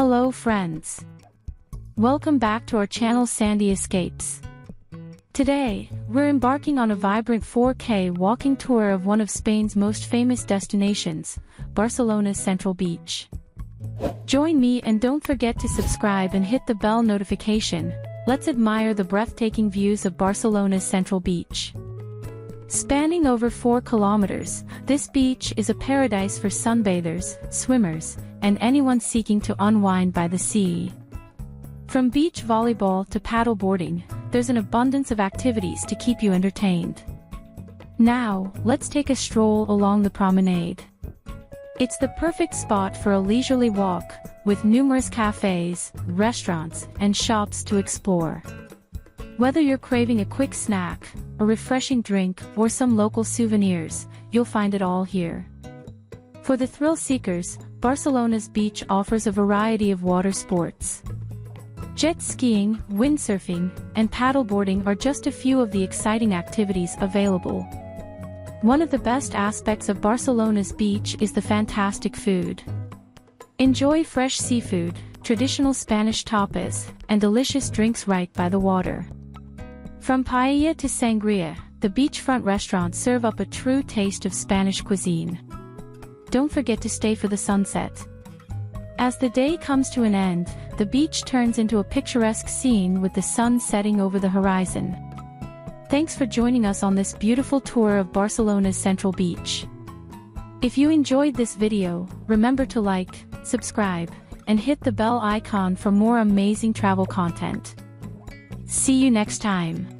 Hello friends. Welcome back to our channel Sandy Escapes. Today, we're embarking on a vibrant 4K walking tour of one of Spain's most famous destinations, Barcelona's Central Beach. Join me and don't forget to subscribe and hit the bell notification. Let's admire the breathtaking views of Barcelona's Central Beach. Spanning over 4 kilometers, this beach is a paradise for sunbathers, swimmers, and anyone seeking to unwind by the sea. From beach volleyball to paddleboarding, there's an abundance of activities to keep you entertained. Now, let's take a stroll along the promenade. It's the perfect spot for a leisurely walk, with numerous cafes, restaurants, and shops to explore. Whether you're craving a quick snack, a refreshing drink, or some local souvenirs, you'll find it all here. For the thrill seekers, Barcelona's beach offers a variety of water sports. Jet skiing, windsurfing, and paddleboarding are just a few of the exciting activities available. One of the best aspects of Barcelona's beach is the fantastic food. Enjoy fresh seafood, traditional Spanish tapas, and delicious drinks right by the water. From paella to sangria, the beachfront restaurants serve up a true taste of Spanish cuisine. Don't forget to stay for the sunset. As the day comes to an end, the beach turns into a picturesque scene with the sun setting over the horizon. Thanks for joining us on this beautiful tour of Barcelona's Central Beach. If you enjoyed this video, remember to like, subscribe, and hit the bell icon for more amazing travel content. See you next time.